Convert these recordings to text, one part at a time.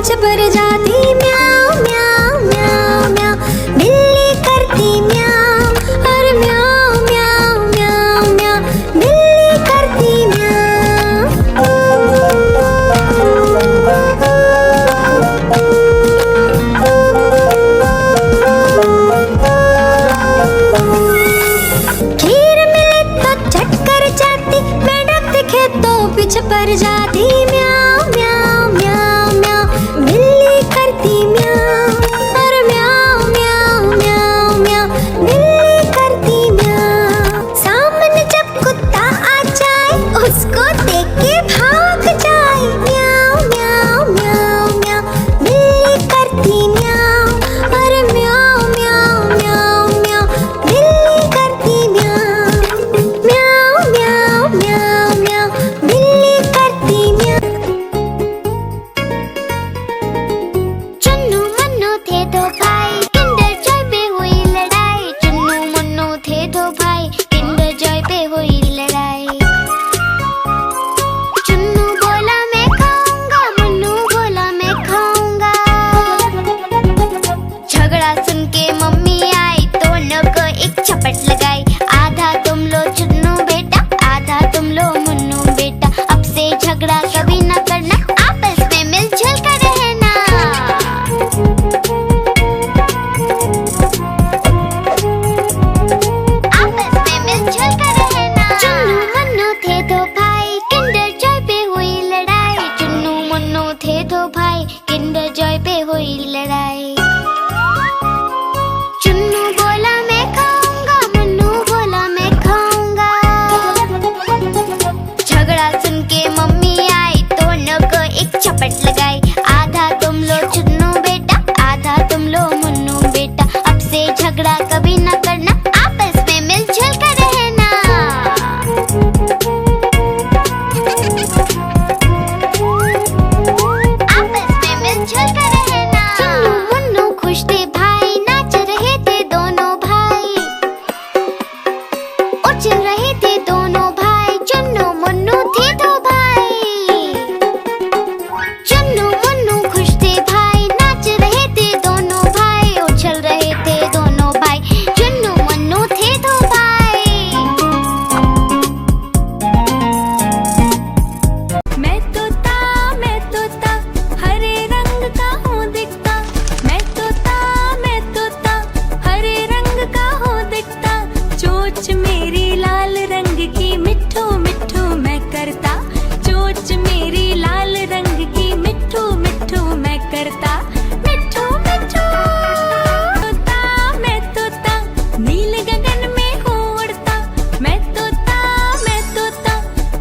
पीछे पर जाती म्याऊं म्याऊं म्याऊं म्याऊं, बिल्ली करती म्याऊं और म्याऊं म्याऊं म्याऊं म्याऊं, बिल्ली करती म्याऊं। खीर मिले तो चटकर जाती, मेंढक दिखे तो पीछे पर जाती म्याऊं म्याऊं म्याऊं म्याऊं, बिल्ली करती म्याऊं और म्याऊं म्याऊं म्याऊं म्याऊं, बिल्ली करती म्याऊं। सामने जब कुत्ता आ जाए उसको देख के भाग जाए, म्याऊं म्याऊं म्याऊं म्याऊं, बिल्ली करती म्याऊं और म्याऊं म्याऊं म्याऊं म्याऊं, बिल्ली करती म्याऊं। म्याऊं म्याऊं म्याऊं म्याऊं, बिल्ली करती म्याऊं। चुन्नू मुन्नू थे दो भाई, किंडर जॉय पे हुई लड़ाई। चुन्नू मुन्नू थे दो भाई, किंडर जॉय पे हुई लड़ाई। चुन्नू बोला मैं खाऊंगा, मुन्नू बोला मैं खाऊंगा। झगड़ा सुन के मम्मी आई, दोनों को एक झपट लगाई। आधा तुम लो चुन्नू बेटा, आधा तुम लो मुन्नू बेटा। अब से झगड़ा कभी न करना, आपस में मिलजुल कर रहना। आपस में मिलजुल कर रहना। चुन्नू मुन्नू थे दो भाई, किंडर जॉय पे हुई लड़ाई। चुन्नू मुन्नू थे दो भाई, किंडर जॉय पे हुई लड़ाई। चुन्नू बोला मैं खाऊंगा, मुन्नू बोला मैं खाऊंगा। झगड़ा सुन के मम्मी आई, दोनों को एक झपट लगाई। आधा तुम लो चुन्नू बेटा, आधा तुम लो मुन्नू बेटा। अब से झगड़ा कभी न करना, आपस में मिलजुल कर रहना। आपस में मिलजुल कर रहना। चुन्नू मुन्नू खुश थे भाई, नाच रहे थे दोनों भाई। उछल रहे थे दोनों भाई, चुन्नू मुन्नू थे दो भाई। चुन्नू मुन्नू खुश थे भाई, नाच रहे थे दोनों भाई। उछल रहे थे दोनों भाई, चुन्नू मुन्नू थे दो भाई। मैं तोता हरे रंग का हूँ दिखता। मैं तोता हरे रंग का हूँ दिखता। चोंच मेरी लाल रंग की, मिट्ठू मिट्ठू मैं करता। चोंच मेरी लाल रंग की, मिट्ठू मिट्ठू मैं करता। मिट्ठू मिट्ठू मैं तोता नील गगन में हूँ उड़ता। मैं तोता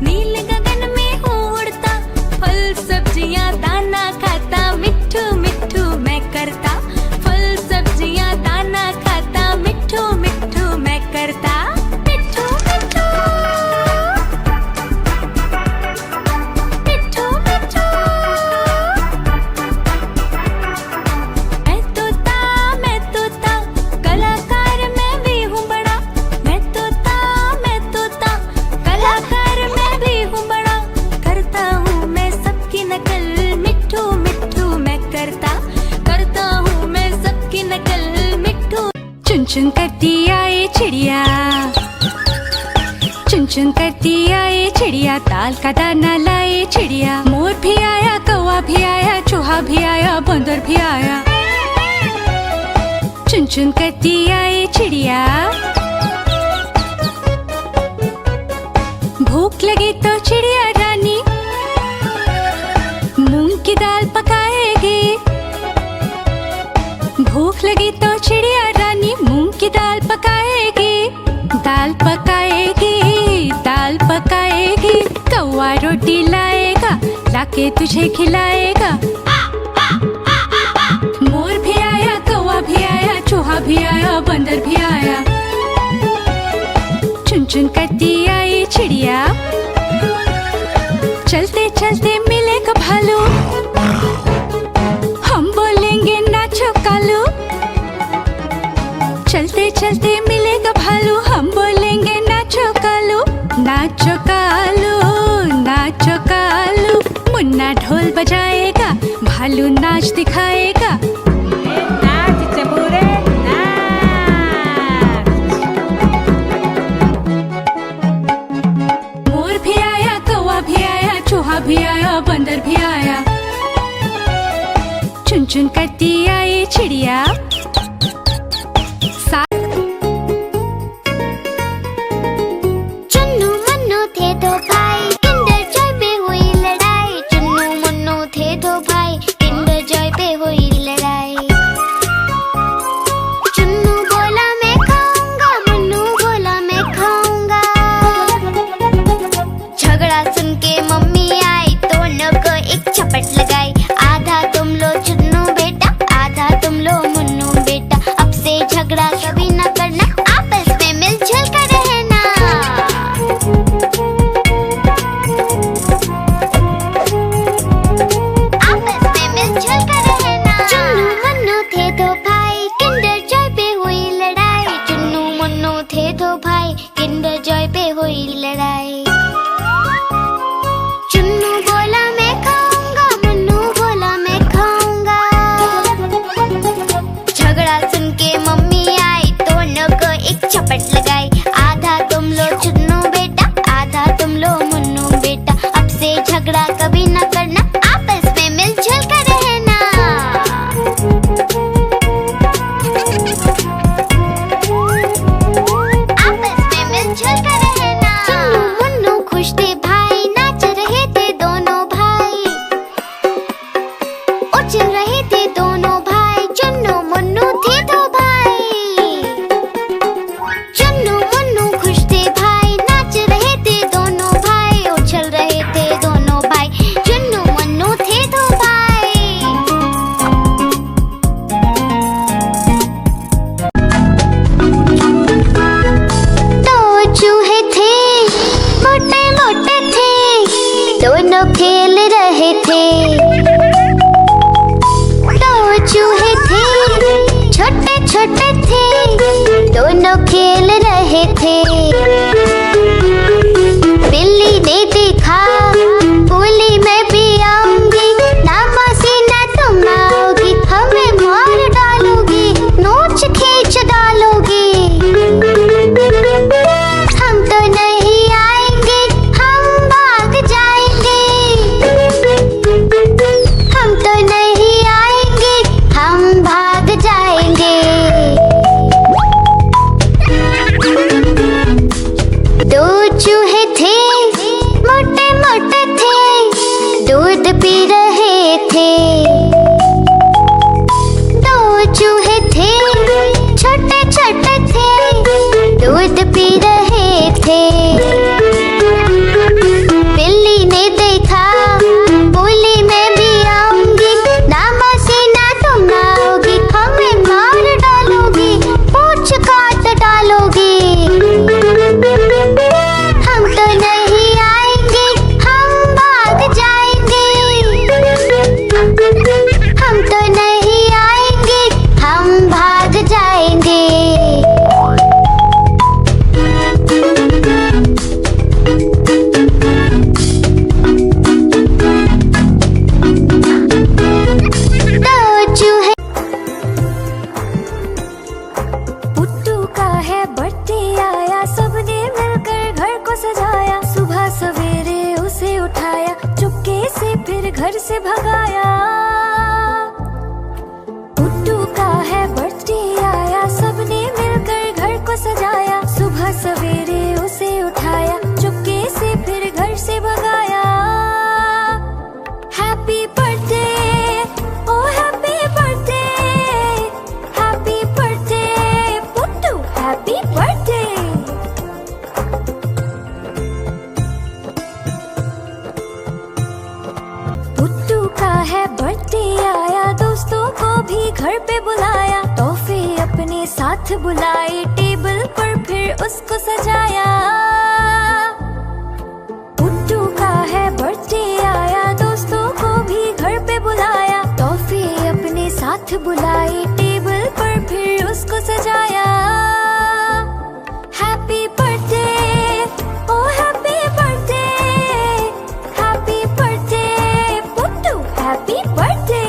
नील गगन में हूँ उड़ता। फल सब्जियाँ दाना खाता, मिट्ठू मिट्ठू मैं करता। फल सब्जियाँ दाना खाता, मिट्ठू मिट्ठू मैं करता। मिट्ठू मिट्ठू मिट्ठू मिट्ठू। मैं तोता कलाकार मैं भी हूँ बड़ा। मैं तोता कलाकार मैं भी हूँ बड़ा। करता हूँ मैं सबकी नकल, मिट्ठू मिट्ठू मैं करता। करता हूँ मैं सबकी नकल, मिट्ठू। चुन चुन करती आए चिड़िया, चुन चुन करती आए चिड़िया। ताल का दाना लाए चिड़िया। मोर भी आया, कौवा भी आया, चूहा भी आया, बंदर भी आया। चुन चुन करती आए चिड़िया। भूख लगी तो चिड़िया रानी मूंग की दाल पकाएगी। भूख लगी तो चिड़िया रानी मूंग की दाल पकाएगी। दाल पकाएगी, दाल पकाएगी। कौवा रोटी लाएगा, लाके तुझे खिलाएगा। मोर भी आया, कौवा भी आया, चूहा भी आया, बंदर भी आया। चुन चुन करती आई चिड़िया। चलते चलते मिलेगा भालू, हम बोलेंगे नाचो कालू। चलते चलते मिलेगा भालू, हम बोलेंगे नाचो कालू। नाचो कालू, नाचो कालू। मुन्ना ढोल बजाएगा, भालू नाच दिखाएगा। नाच चबूरे नाच। मोर भी आया, कौवा भी आया, चूहा भी आया, बंदर भी आया। चुन चुन करती आई चिड़िया। चुन्नू मुन्नू थे दो भाई, किंडर जॉय पे हुई लड़ाई। चुन्नू मुन्नू थे दो भाई, किंडर जॉय पे हुई लड़ाई। चुन्नू बोला मैं खाऊंगा, मुन्नू बोला मैं खाऊंगा। झगड़ा सुन के मम्मी आई, दोनों को एक झपट लगाई। आधा तुम लो चुन्नू बेटा, आधा तुम लो मुन्नू बेटा। अब से झगड़ा कभी न करना, आपस में मिलजुल कर रहना। आपस में मिलजुल कर रहना। चुन्नू मुन्नू थे दो भाई, किंडर जॉय पे हुई लड़ाई। चुन्नू मुन्नू थे दो भाई, किंडर जॉय पे हुई लड़ाई। चुन्नू बोला मैं खाऊंगा, मुन्नू बोला मैं खाऊंगा। झगड़ा सुन के मम्मी आई, दोनों को एक झपट लगाई। आधा तुम लो चुन्नू बेटा, आधा तुम लो मुन्नू बेटा। अब से झगड़ा कभी न करना, आपस में मिलजुल कर रहना। आपस में मिलजुल कर रहना। चुन्नू मुन्नू खुश थे भाई, नाच रहे थे दोनों भाई। उछल रहे थे दोनों भाई, चुन्नू मुन्नू थे दो भाई। चुन्नू मुन्नू खुश थे भाई, नाच रहे थे दोनों भाई। उछल रहे थे दोनों भाई, चुन्नू मुन्नू थे दो भाई। दो चूहे थे, मोटे मोटे थे, दोनों खेल रहे थे। दो चूहे थे, छोटे छोटे थे, दोनों खेल रहे थे। बिल्ली ने देखा, बोली मैं भी आऊंगी। ना मासी ना तुम आओगी, हमें मार डालोगी, नोच खींच डालोगी। हम तो नहीं आएंगे, हम भाग जाएंगे। हम तो नहीं आएंगे, हम भाग जाएंगे। दो चूहे थे, मोटे मोटे थे, दूध पी रहे थे। दो चूहे थे, छोटे छोटे थे, दूध पी रहे थे। बिल्ली ने देखा, बोली मैं भी आऊंगी। ना मासी ना तुम आओगी, हमें मार डालोगी, पूंछ काट डालोगी। हम तो नहीं आएंगे, हम भाग जाएंगे। हम तो नहीं आएंगे, हम भाग जाएंगे। दो चूहे। पुट्टू का है बर्थडे आया, सबने मिलकर घर को सजाया। सुबह सवेरे उसे उठाया, चुपके से फिर घर से भगाया। पुट्टू का है बर्थडे आया, सबने मिलकर घर को सजाया। सुबह सवेरे उसे उठाया, चुपके से फिर घर से भगाया। Happy birthday, oh happy birthday, happy birthday Puttu, happy birthday. Puttu का है बर्थडे आया, दोस्तों को भी घर पे बुलाया। तोहफे अपने साथ बुलाए, टेबल पर फिर उसको सजाया। पुट्टू का है बर्थडे आया, दोस्तों को भी घर पे बुलाया। तोहफे अपने साथ बुलाए, टेबल पर फिर उसको सजाया। Happy birthday, oh happy birthday, happy birthday Puttu, happy birthday.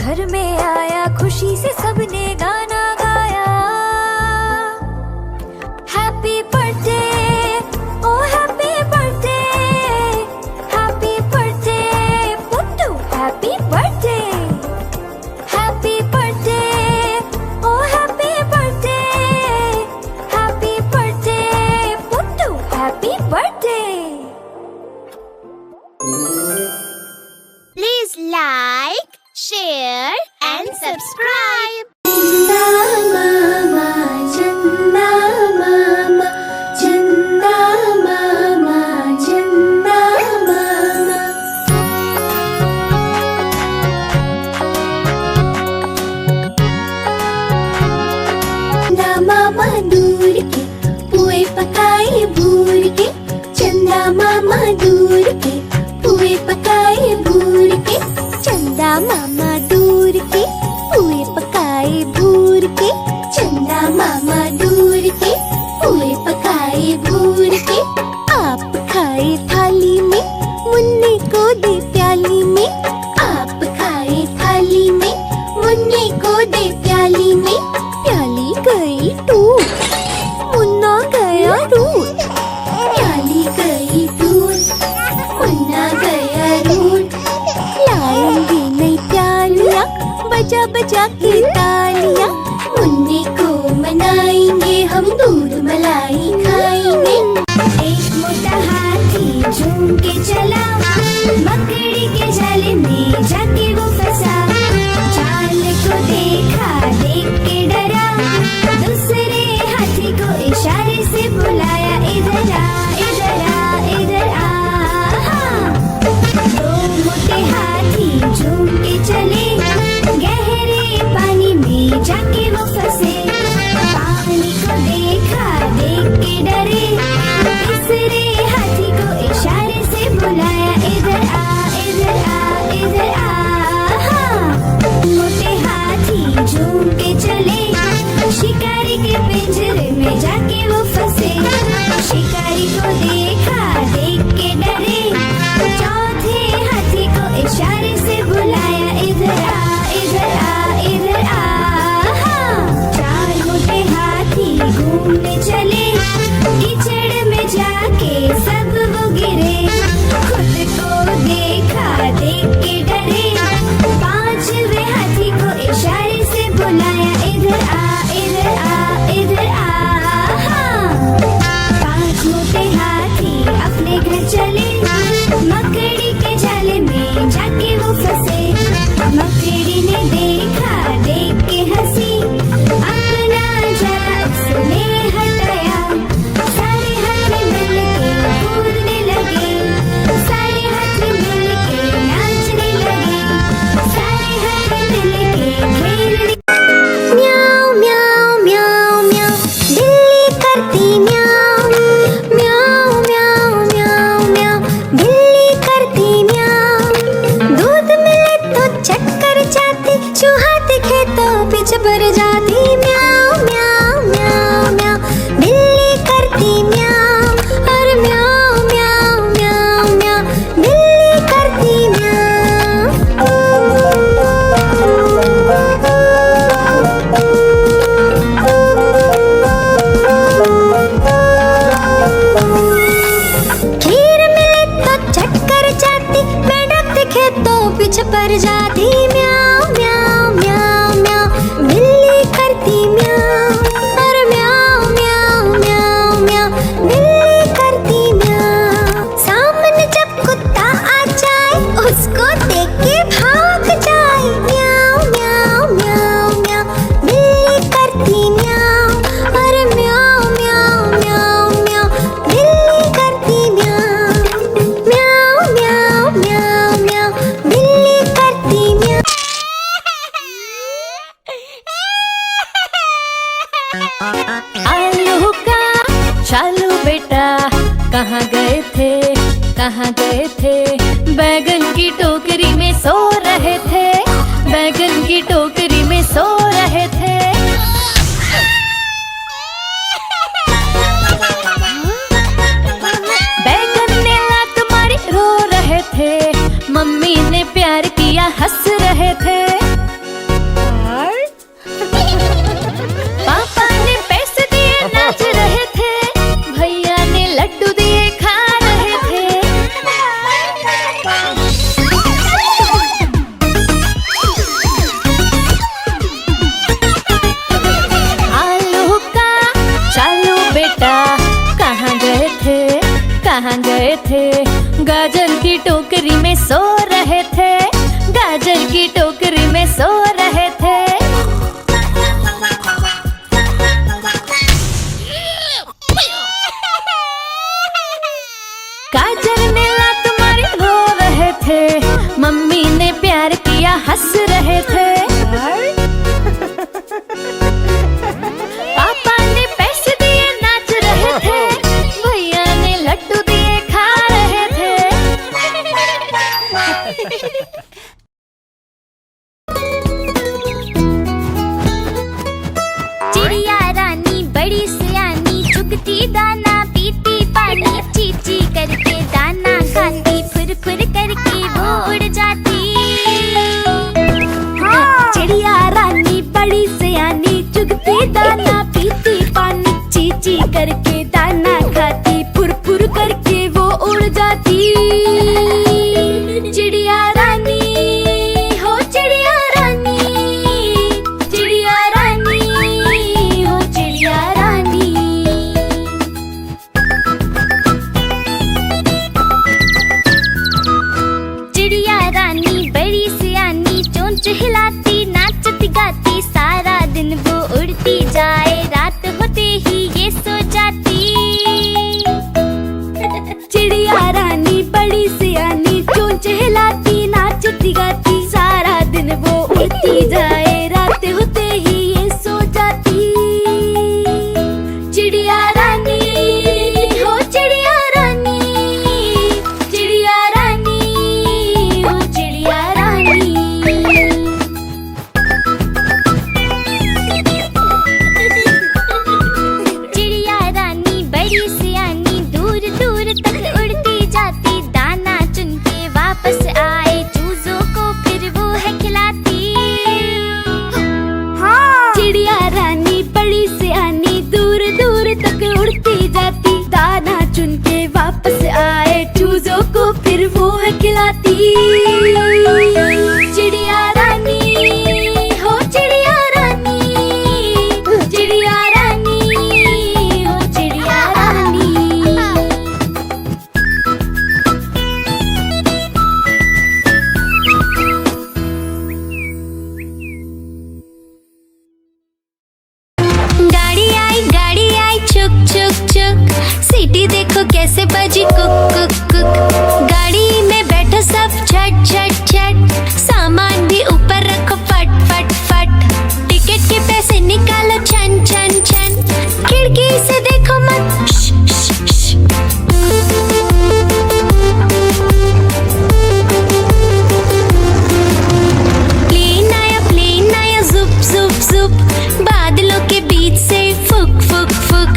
घर में आया, खुशी से सबने गाना गाया। Happy birthday, oh happy birthday, happy birthday Puttu, happy birthday, happy birthday, oh happy birthday, happy birthday Puttu, happy birthday. Please like, share and subscribe. Chanda mama, chanda mama, chanda mama, चंदा मामा दूर के पुए पकाए भूर के, चंदा मामा दूर के पुए पकाए भूर के, चंदा मामा दूर के पुए पकाए भूर के, चंदा मामा दूर के पुए पकाए भूर के। आप खाए थाली में, मुन्ने को दे प्याली में, आप खाए थाली में, मुन्ने को दे प्याली में। प्याली गई टूट, मुन्ना गया रूट, प्याली गई टूट, मुन्ना गया रूट। लाएंगे नई प्यालियाँ, बजा बजा के तालियाँ, मुन्ने को मनाएंगे हम, दूध मलाई खाएंगे। एक मोटा हाथी झूम के चला, मकड़ी के जाले में जाके वो फंसा। जाल को देखा, देख के डरा, दूसरे हाथी को इशारे से बुलाया, इधर आ इधर आ इधर आ। दो मोटे हाथी झूम के चले, गहरे पानी में जाके वो फंसे। पानी को देखा, देख के डरे, तीसरे हाथी को इशारे से बुलाया, इधर आ इधर आ इधर आ। मोटे हाथी झूम के चले, शिकारी के पिंजरे में जाके वो फंसे। शिकारी को देखा, देख के डरे, चौथे हाथी को इशारे से बुलाया, इधर आ इधर आ इधर आ। चार मोटे हाथी घूमने चले, कीचड़ में जाके सब वो गिरे। खुद को देखा, देख के डरे, पांचवे हाथी को इशारे से बुलाया, इधर आ इधर आ इधर आ। पांच मोटे हाथी अपने घर चले, मकड़ी के जाले में जाके वो फंसे। मकड़ी ने देखा, देख के हंसी, अपना जाल उसने हटाया। सारे हाथी मिलके कूदने लगे, सारे हाथी मिलके नाचने लगे, सारे हाथी मिलके खेलने। म्याऊ म्याऊ म्याऊ म्याऊ, बिल्ली करती म्याऊ, म्याऊ म्याऊ म्याऊ म्याऊ, बिल्ली करती म्याऊ। दूध मिले तो चक्कर जाती, चूहा दिखे तो पीछे पड़ जाती। म्याऊ म्याऊ म्याऊ म्याऊ, बिल्ली करती म्याऊ, और म्याऊ म्याऊ म्याऊ म्याऊ, बिल्ली करती म्याऊ। खीर मिले तो चक्कर जाती, मेंढक दिखे तो पीछे पड़ जाती। म्याऊ म्याऊ म्याऊ म्याऊ, बिल्ली करती म्याऊ, और म्याऊ म्याऊ म्याऊ म्याऊ, बिल्ली करती म्याऊ। सामने जब कुत्ता आ जाए, उसको देख के भाग जाए। म्याऊ म्याऊ म्याऊ म्याऊ, बिल्ली करती म्याऊ, और म्याऊ म्याऊ म्याऊ म्याऊ, बिल्ली करती म्याऊ। म्याऊ म्याऊ म्याऊ म्याऊ, बिल्ली करती म्याऊ। आलू का चालू बेटा, कहाँ गए थे कहाँ गए थे? बैगन की टोकरी में सो रहे थे, बैगन की टोकरी में सो रहे थे। बैगन ने लात मारी, रो रहे थे, मम्मी ने प्यार किया, हंस रहे थे। रहे थे, गाजर की टोकरी में सो रहे थे, गाजर की टोकरी में सो रहे थे। गाजर ने लात मारी रो रहे थे, मम्मी ने प्यार किया हंस रहे थे, पापा ने पैसे दिए नाच रहे थे, भैया ने लड्डू दिए खा रहे थे। चिड़िया रानी बड़ी सियानी, चुगती दाना पीती पानी, चींची करके दाना खाती, फुर फुर करके वो उड़ जाती। चिड़िया रानी बड़ी सियानी, चुगती दाना पीती पानी, चींची करके दाना खाती, फुर फुर करके वो उड़ जाती। चिड़िया रानी हो चिड़िया रानी, चिड़िया रानी हो चिड़िया रानी। चिड़िया रानी बड़ी सियानी, चोंच हिलाती नाचती गाती, सारा दिन वो उड़ती जाए, रात होते ही ये सो जाती। चिड़िया रानी बड़ी सियानी, चोंच हिलाती नाचती गाती, सारा दिन वो उड़ती जाए, रात होते ही ये सो जाती। चिड़िया रानी हो चिड़िया रानी, चिड़िया रानी हो चिड़िया रानी। चिड़िया रानी बड़ी सियानी, दूर दूर तक उड़ती जाती, दाना चुन के वापस आए, चूजों को फिर वो है खिलाती। चिड़िया रानी बड़ी सियानी, दूर दूर तक उड़ती जाती, दाना चुन के वापस आए, चूजों को फिर वो है खिलाती। चिड़िया रानी हो चिड़िया रानी, चिड़िया रानी हो चिड़िया रानी। गाड़ी आई चुक चुक चुक, सीटी देखो कैसे बजी कुक कुक कुक। गाड़ी में बैठो सब झट झट झट, सामान भी ऊपर रखो फट फट फट, टिकट के पैसे निकालो छन छन छन, खिड़की से देखो मत श, श, श। प्लेन आया जुप जुप जुप, बादलों के बीच से फुक फुक फुक,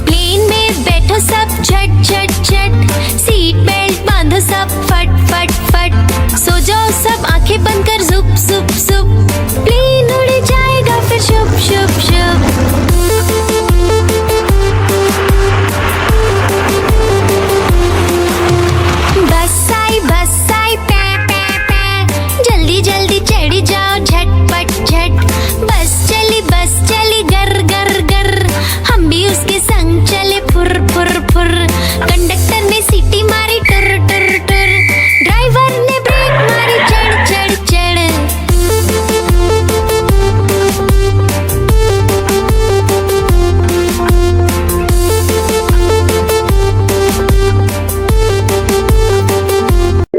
प्लेन में बैठो सब झट झट झट, सीट बेल्ट बांधो सब फट फट फट, सो जाओ सब आंखें बंद कर जुप जुप जुप, प्लेन उड़ जाएगा फिर शुप शुप शुप। बस आई पै पै पै, जल्दी जल्दी चढ़ी जाओ झटपट झट, बस चली गर गर गर, हम भी उसके संग चले फुर फुर फुर, कंडक्टर ने सीटी मारी टुर टुर टुर, ड्राइवर ने ब्रेक मारी चढ़ चढ़ चढ़।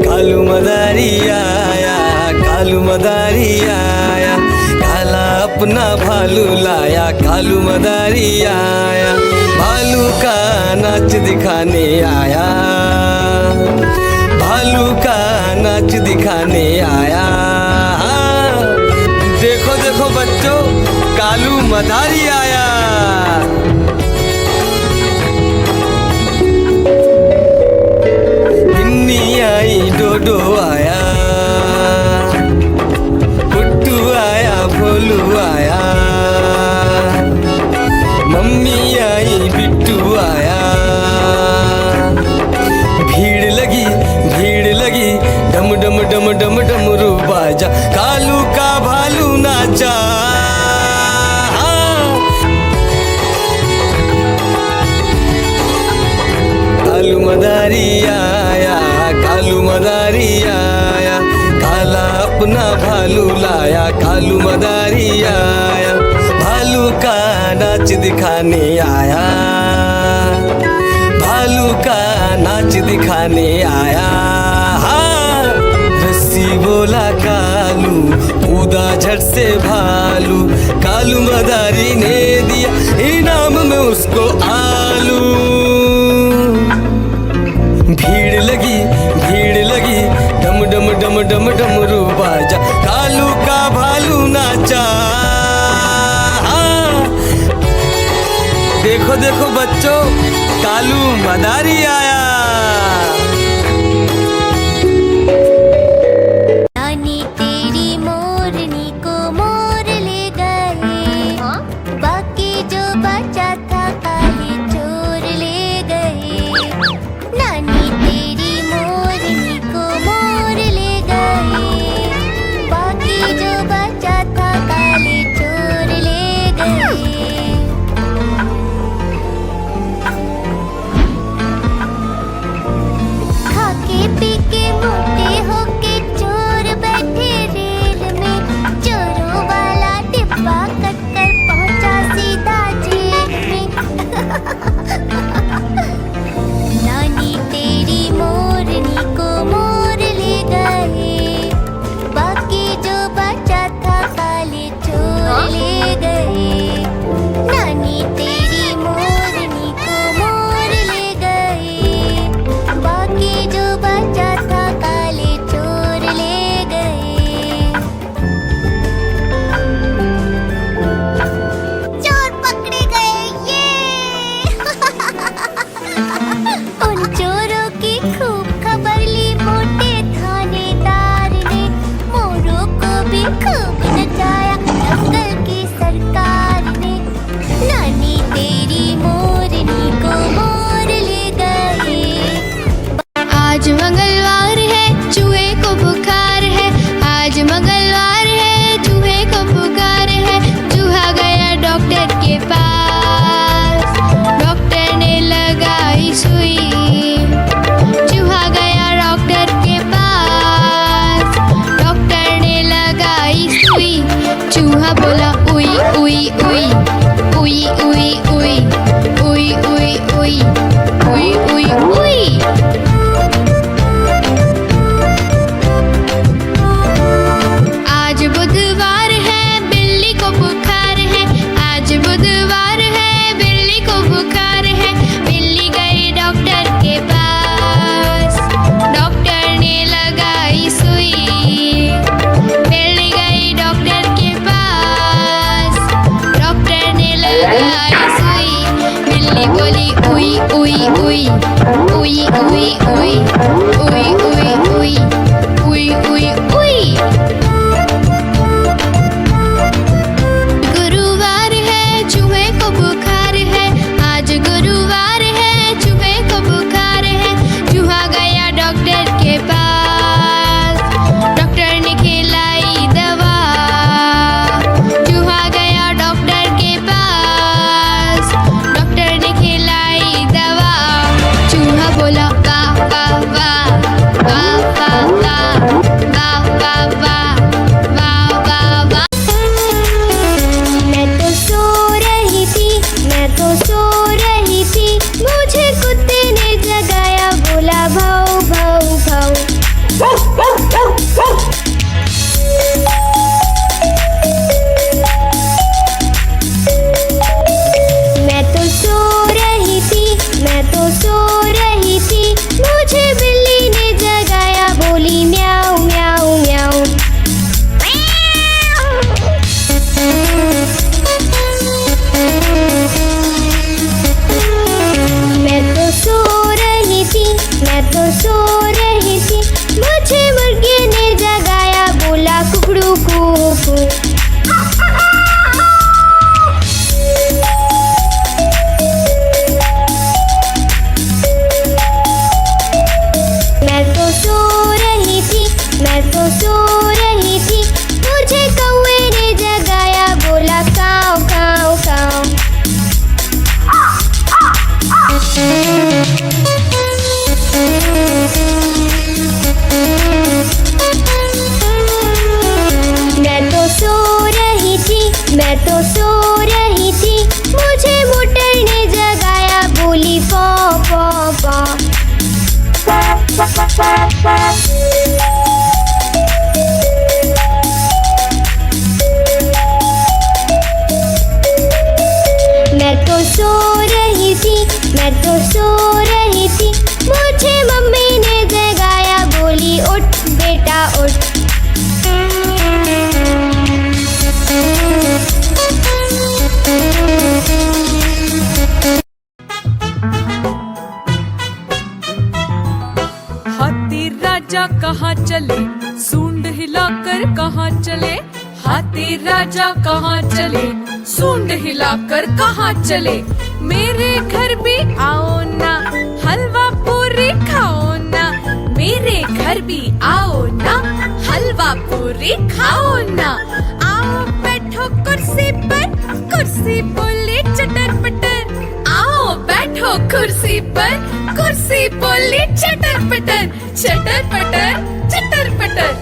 कालू मदारी आया, कालू मदारी आया, काला अपना भालू लाया, कालू मदारी आया, भालू का नाच दिखाने आया, भालू का नाच दिखाने आया। देखो देखो बच्चों, कालू मदारी आया। बिन्नी आई डोडो आया, पुट्टू आया भोलू आया, मम्मी आई बिट्टू आया। भीड़ लगी डम डम डम डम डमरू बाजा, कालू का भालू नाचा। कालू मदारी आया, दिखाने आया, भालू का नाच दिखाने आया। हाँ, रस्सी बोला कालू, कूदा झट से भालू, कालू मदारी ने दिया इनाम में उसको आलू। भीड़ लगी डम डम डम डम डमरू बाजा, कालू का भालू नाचा। हाँ, देखो देखो बच्चों, कालू मदारी आया। नानी तेरी मोरनी को मोर ले गए, बाकी जो बचा था काले चोर ले गए। नानी तेरी मोरनी को मोर ले गए, बाकी जो बचा था काले चोर ले गए। खाके पी के मोटे होके चोर बैठे रेल में, चोरों वाला डिब्बा कट कर पहुंचा सीधा जेल में। नानी तेरी मोरनी को मोर ले गए, बाकी जो बचा था काले चोर ले गए। नानी तेरी मोरनी को मोर ले गए, बाकी जो बचा था काले चोर ले गए। चोर पकड़े गए ये। उन चोरों की खूब खबर ली मोटे थानेदार ने, मोरों को भी खूब नचाया जंगल की सरकार ने। नानी तेरी मोरनी को मोर ले गए। आज मंगलवार है, चूहे को बुखार है। आज मंगलवार है, चूहे को बुखार है। चूहा गया डॉक्टर के पास, डॉक्टर ने लगाई सुई। चूहा गया डॉक्टर के पास, डॉक्टर ने लगाई सुई। चूहा बोला उई उई उई उई उई उई उई उई उई उई उई उई। आज बुधवार है, बिल्ली को बुखार है। आज बुधवार है, बिल्ली को बुखार है। बिल्ली गई डॉक्टर के पास, डॉक्टर ने लगाई सुई। बिल्ली गई डॉक्टर के पास, डॉक्टर ने लगाई सुई। बिल्ली बोली उई उई उई उई उई उई उई उई उई उई उई उई। गुरुवार है, चूहे को बुखार है। आज गुरुवार है, चूहे को बुखार है। चूहा गया डॉक्टर के पास, डॉक्टर ने खिलाई दवा। चूहा गया डॉक्टर के पास, डॉक्टर ने खिलाई दवा। चूहा बोला वाह वाह वाह वाह वाह वाह वाह वाह वाह वाह वाह। मैं तो सो रही थी, मैं तो सो रही थी, मुझे कुत्ते ने जगाया, बोला भाऊ भाऊ भाऊ। मैं तो सो रही थी, मैं तो सो रही थी, मुझे बिल्ली ने जगाया, बोली म्याऊ म्याऊ म्याऊ। मैं तो सो रही थी, मैं तो सो रही थी, मुझे मुर्गे ने जगाया, बोला कुकड़ू कू। मैं तो सो रही थी, मैं तो सो रही थी, मुझे मम्मी ने जगाया, बोली उठ बेटा उठ। हाथी राजा कहाँ चले, सूंड हिलाकर कहाँ चले। हाथी राजा कहाँ चले, सूंड हिलाकर कहाँ चले। मेरे घर भी आओ ना, हलवा पूरी खाओ ना। मेरे घर भी आओ ना, हलवा पूरी खाओ ना। आओ बैठो कुर्सी पर, कुर्सी बोली चटर पटर। आओ बैठो कुर्सी पर, कुर्सी बोली चटर पटर। चटर पटर चटर पटर।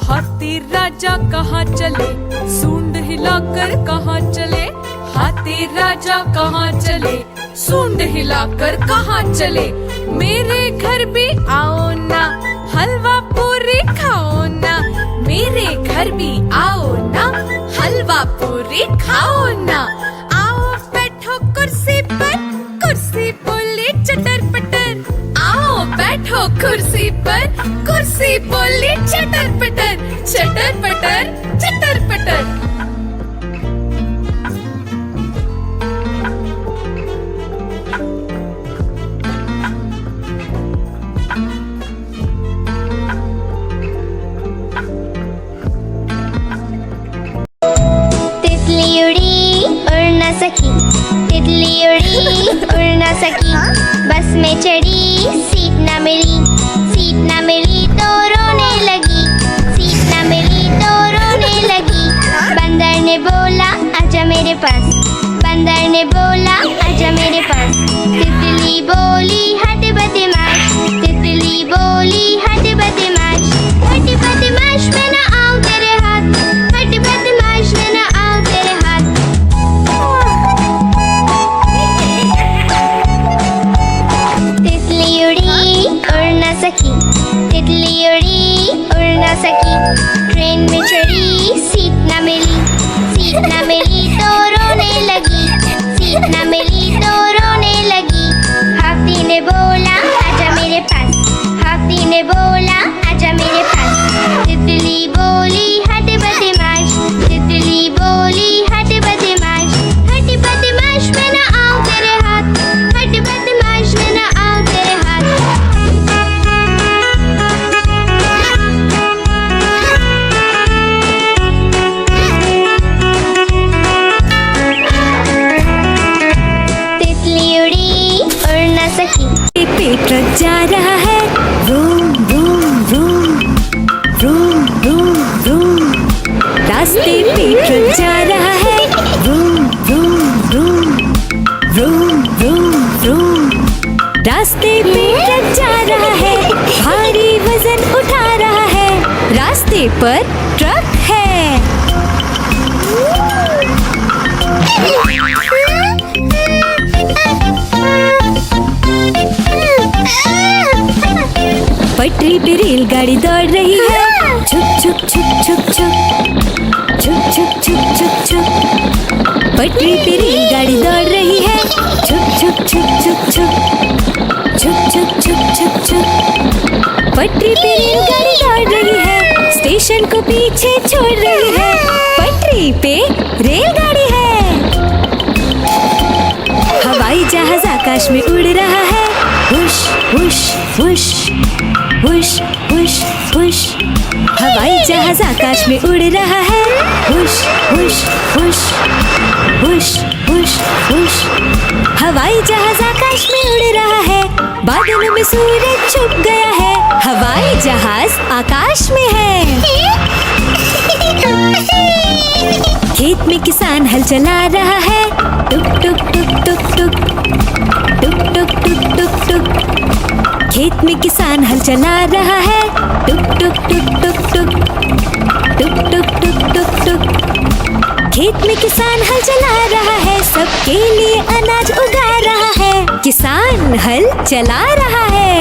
हाथी राजा कहाँ चले, सूंड हिलाकर कहाँ चले। हाथी राजा कहाँ चले, सूंड हिलाकर कहाँ चले। मेरे घर भी आओ ना, हलवा पूरी खाओ ना। मेरे घर भी आओ ना, हलवा पूरी खाओ ना। आओ बैठो कुर्सी पर, कुर्सी बोली चटर पटर। आओ बैठो कुर्सी पर, कुर्सी बोली चटर पटर। चटर पटर चटर पटर। तितली उड़ी उड़ न सकी, तितली उड़ी उड़ न सकी, बस में चढ़ी सीट न मिली, सीट न मिली तो रोने लगी, सीट न मिली तो रोने लगी। बंदर ने बोला आजा मेरे पास, बंदर ने बोला आजा मेरे पास। तितली बोली हट बदमाश, तितली बोली हट बदमाश, हट बदमाश मैं न आऊं तेरे हाथ, हट बदमाश मैं न आऊं तेरे हाथ। तितली उड़ी उड़ न सकी, तितली उड़ी उड़ न सकी, ट्रेन में चढ़ी सीट न मिली, सीट न मिली तो रोने लगी, सीट न मिली तो रोने लगी। हाथी ने बोला आजा मेरे पास, हाथी ने बोला आजा मेरे पास। तितली बोली हट बदमाश, तितली बोली हट बदमाश, हट बदमाश मैं न आऊं तेरे हाथ, हट बदमाश मैं न आऊं तेरे हाथ। तितली उड़ी उड़ न सकी। पेट ट्रक जा रहा है, room room room room room room. रास्ते पे ट्रक जा रहा है, room room room room room room. रास्ते पे ट्रक जा रहा है, भारी वजन उठा रहा है, रास्ते पर ट्रक है। पटरी पे रेलगाड़ी दौड़ रही है, छुक छुक छुक छुक छुक छुक छुक छुक छुक छुक। पटरी पे रेलगाड़ी दौड़ रही है, छुक छुक छुक छुक छुक छुक छुक छुक छुक छुक। पटरी पे रेलगाड़ी दौड़ रही है, स्टेशन को पीछे छोड़ रही है, पटरी पे रेलगाड़ी है। हवाई जहाज आकाश में उड़ रहा है, हुश हुश हुश हुश हुश हुश। हवाई जहाज आकाश में उड़ रहा है, हुश हुश हुश हुश हुश हुश। हवाई जहाज आकाश में उड़ रहा है, बादलों में सूरज छुप गया है, हवाई जहाज आकाश में है। खेत में किसान हल चला रहा है, टुक टुक टुक टुक टुक टुक टुक टुक टुक टुक। खेत में किसान हल चला रहा है, टुक टुक टुक टुक टुक सबके लिए अनाज उगा रहा है, किसान हल चला रहा है।